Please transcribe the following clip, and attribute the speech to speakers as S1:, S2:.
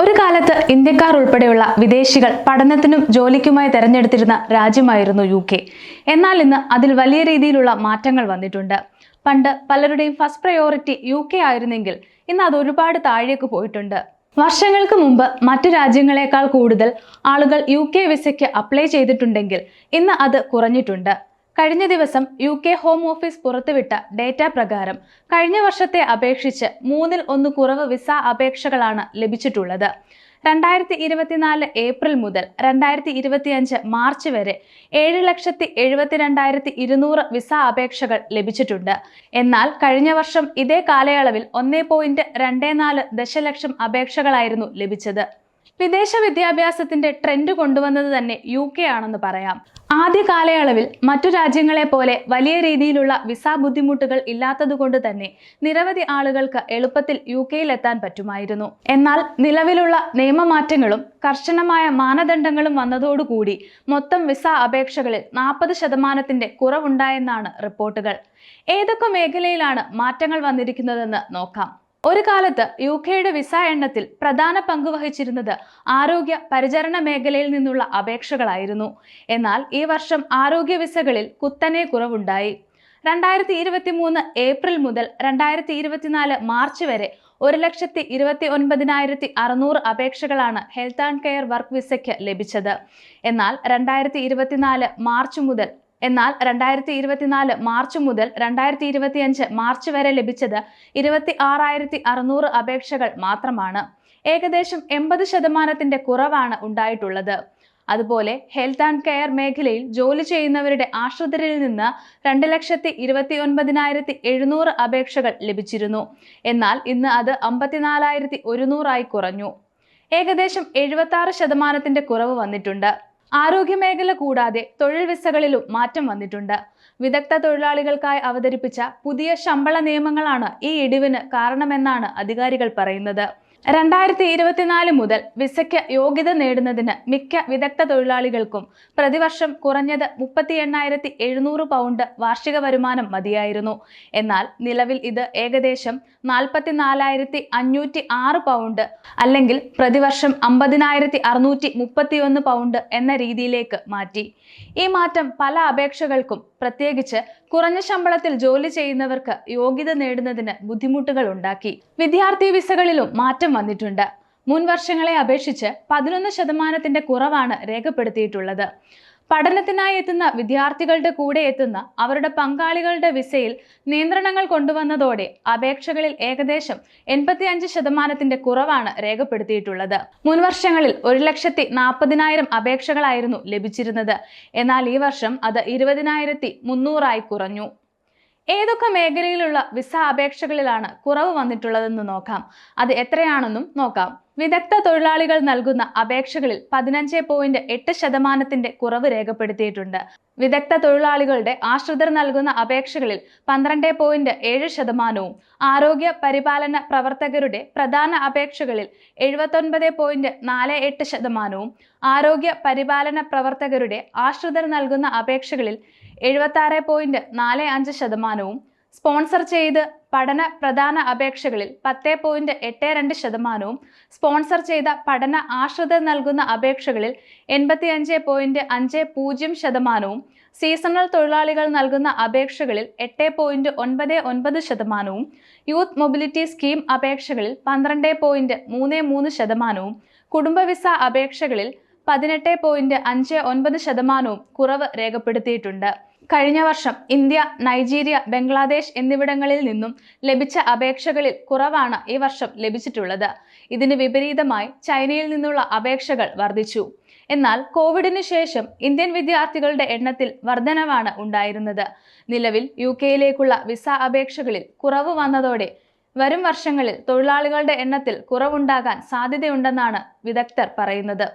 S1: ഒരു കാലത്ത് ഇന്ത്യക്കാർ ഉൾപ്പെടെയുള്ള വിദേശികൾ പഠനത്തിനും ജോലിക്കുമായി തെരഞ്ഞെടുത്തിരുന്ന രാജ്യമായിരുന്നു UK. എന്നാൽ ഇന്ന് അതിൽ വലിയ രീതിയിലുള്ള മാറ്റങ്ങൾ വന്നിട്ടുണ്ട്. പണ്ട് പലരുടെയും ഫസ്റ്റ് പ്രയോറിറ്റി UK ആയിരുന്നെങ്കിൽ ഇന്ന് അത് ഒരുപാട് താഴേക്ക് പോയിട്ടുണ്ട്. വർഷങ്ങൾക്ക് മുമ്പ് മറ്റു രാജ്യങ്ങളെക്കാൾ കൂടുതൽ ആളുകൾ UK വിസയ്ക്ക് അപ്ലൈ ചെയ്തിട്ടുണ്ടെങ്കിൽ ഇന്ന് അത് കുറഞ്ഞിട്ടുണ്ട്. കഴിഞ്ഞ ദിവസം UK ഹോം ഓഫീസ് പുറത്തുവിട്ട ഡേറ്റ പ്രകാരം കഴിഞ്ഞ വർഷത്തെ അപേക്ഷിച്ച് 1/3 കുറവ് വിസ അപേക്ഷകളാണ് ലഭിച്ചിട്ടുള്ളത്. 2024 ഏപ്രിൽ മുതൽ 2025 മാർച്ച് വരെ 7,72,200 വിസ അപേക്ഷകൾ ലഭിച്ചിട്ടുണ്ട്. എന്നാൽ കഴിഞ്ഞ വർഷം ഇതേ കാലയളവിൽ 1.24 ദശലക്ഷം അപേക്ഷകളായിരുന്നു ലഭിച്ചത്. വിദേശ വിദ്യാഭ്യാസത്തിന്റെ ട്രെൻഡ് കൊണ്ടുവന്നത് തന്നെ UK ആണെന്ന് പറയാം. ആദ്യ കാലയളവിൽ മറ്റു രാജ്യങ്ങളെ പോലെ വലിയ രീതിയിലുള്ള വിസ ബുദ്ധിമുട്ടുകൾ ഇല്ലാത്തതുകൊണ്ട് തന്നെ നിരവധി ആളുകൾക്ക് എളുപ്പത്തിൽ UK എത്താൻ പറ്റുമായിരുന്നു. എന്നാൽ നിലവിലുള്ള നിയമമാറ്റങ്ങളും കർശനമായ മാനദണ്ഡങ്ങളും വന്നതോടുകൂടി മൊത്തം വിസ അപേക്ഷകളിൽ 40% കുറവുണ്ടായെന്നാണ് റിപ്പോർട്ടുകൾ. ഏതൊക്കെ മേഖലയിലാണ് മാറ്റങ്ങൾ വന്നിരിക്കുന്നതെന്ന് നോക്കാം. ഒരു കാലത്ത് UKയുടെ വിസ എണ്ണത്തിൽ പ്രധാന പങ്ക് വഹിച്ചിരുന്നത് ആരോഗ്യ പരിചരണ മേഖലയിൽ നിന്നുള്ള അപേക്ഷകളായിരുന്നു. എന്നാൽ ഈ വർഷം ആരോഗ്യ വിസകളിൽ കുത്തനെ കുറവുണ്ടായി. 2023 ഏപ്രിൽ മുതൽ 2024 മാർച്ച് വരെ 1,29,600 അപേക്ഷകളാണ് ഹെൽത്ത് ആൻഡ് കെയർ വർക്ക് വിസയ്ക്ക് ലഭിച്ചത്. എന്നാൽ 2024 മാർച്ച് മുതൽ 2025 മാർച്ച് വരെ ലഭിച്ചത് 26,600 അപേക്ഷകൾ മാത്രമാണ്. ഏകദേശം 80% കുറവാണ് ഉണ്ടായിട്ടുള്ളത്. അതുപോലെ ഹെൽത്ത് ആൻഡ് കെയർ മേഖലയിൽ ജോലി ചെയ്യുന്നവരുടെ ആശ്രിതരിൽ നിന്ന് 2,29,700 അപേക്ഷകൾ ലഭിച്ചിരുന്നു. എന്നാൽ ഇന്ന് അത് 54,100 കുറഞ്ഞു. ഏകദേശം 76% കുറവ് വന്നിട്ടുണ്ട്. ആരോഗ്യമേഖല കൂടാതെ തൊഴിൽ വിസകളിലും മാറ്റം വന്നിട്ടുണ്ട്. വിദഗ്ധ തൊഴിലാളികൾക്കായി അവതരിപ്പിച്ച പുതിയ ശമ്പള നിയമങ്ങളാണ് ഈ ഇടിവിന് കാരണമെന്നാണ് അധികാരികൾ പറയുന്നത്. 2024 മുതൽ വിസയ്ക്ക് യോഗ്യത നേടുന്നതിന് മിക്ക വിദഗ്ധ തൊഴിലാളികൾക്കും പ്രതിവർഷം കുറഞ്ഞത് 38,700 പൗണ്ട് വാർഷിക വരുമാനം മതിയായിരുന്നു. എന്നാൽ നിലവിൽ ഇത് ഏകദേശം 44,506 പൗണ്ട് അല്ലെങ്കിൽ പ്രതിവർഷം 50,631 പൗണ്ട് എന്ന രീതിയിലേക്ക് മാറ്റി. ഈ മാറ്റം പല അപേക്ഷകൾക്കും പ്രത്യേകിച്ച് കുറഞ്ഞ ശമ്പളത്തിൽ ജോലി ചെയ്യുന്നവർക്ക് യോഗ്യത നേടുന്നതിന് ബുദ്ധിമുട്ടുകൾ ഉണ്ടാക്കി. വിദ്യാർത്ഥി വിസകളിലും മാറ്റം വന്നിട്ടുണ്ട്. മുൻ വർഷങ്ങളെ അപേക്ഷിച്ച് 11% കുറവാണ് രേഖപ്പെടുത്തിയിട്ടുള്ളത്. പഠനത്തിനായി എത്തുന്ന വിദ്യാർത്ഥികളുടെ കൂടെ എത്തുന്ന അവരുടെ പങ്കാളികളുടെ വിസയിൽ നിയന്ത്രണങ്ങൾ കൊണ്ടുവന്നതോടെ അപേക്ഷകളിൽ ഏകദേശം 85% കുറവാണ് രേഖപ്പെടുത്തിയിട്ടുള്ളത്. മുൻവർഷങ്ങളിൽ 1,40,000 അപേക്ഷകളായിരുന്നു ലഭിച്ചിരുന്നത്. എന്നാൽ ഈ വർഷം അത് 20,300 കുറഞ്ഞു. ഏതൊക്കെ മേഖലയിലുള്ള വിസ അപേക്ഷകളിലാണ് കുറവ് വന്നിട്ടുള്ളതെന്ന് നോക്കാം. അത് എത്രയാണെന്നും നോക്കാം. വിദഗ്ധ തൊഴിലാളികൾ നൽകുന്ന അപേക്ഷകളിൽ 15.8% കുറവ് രേഖപ്പെടുത്തിയിട്ടുണ്ട്. വിദഗ്ധ തൊഴിലാളികളുടെ ആശ്രിതർ നൽകുന്ന അപേക്ഷകളിൽ 12.7%, ആരോഗ്യ പരിപാലന പ്രവർത്തകരുടെ പ്രധാന അപേക്ഷകളിൽ 79.48%, ആരോഗ്യ പരിപാലന പ്രവർത്തകരുടെ ആശ്രിതർ നൽകുന്ന അപേക്ഷകളിൽ 76.45%, സ്പോൺസർ ചെയ്ത് പഠന പ്രധാന അപേക്ഷകളിൽ 10.82%, സ്പോൺസർ ചെയ്ത പഠന ആശ്രിതർ നൽകുന്ന അപേക്ഷകളിൽ 85.50%, സീസണൽ തൊഴിലാളികൾ നൽകുന്ന അപേക്ഷകളിൽ 8.99%, യൂത്ത് മൊബിലിറ്റി സ്കീം അപേക്ഷകളിൽ 12.33%, കുടുംബ വിസ അപേക്ഷകളിൽ 18.59% കുറവ് രേഖപ്പെടുത്തിയിട്ടുണ്ട്. കഴിഞ്ഞ വർഷം ഇന്ത്യ, നൈജീരിയ, ബംഗ്ലാദേശ് എന്നിവിടങ്ങളിൽ നിന്നും ലഭിച്ച അപേക്ഷകളിൽ കുറവാണ് ഈ വർഷം ലഭിച്ചിട്ടുള്ളത്. ഇതിന് വിപരീതമായി ചൈനയിൽ നിന്നുള്ള അപേക്ഷകൾ വർദ്ധിച്ചു. എന്നാൽ കോവിഡിന് ശേഷം ഇന്ത്യൻ വിദ്യാർത്ഥികളുടെ എണ്ണത്തിൽ വർധനവാണ് ഉണ്ടായിരുന്നത്. നിലവിൽ UKയിലേക്കുള്ള വിസ അപേക്ഷകളിൽ കുറവ് വന്നതോടെ വരും വർഷങ്ങളിൽ തൊഴിലാളികളുടെ എണ്ണത്തിൽ കുറവുണ്ടാകാൻ സാധ്യതയുണ്ടെന്നാണ് വിദഗ്ധർ പറയുന്നത്.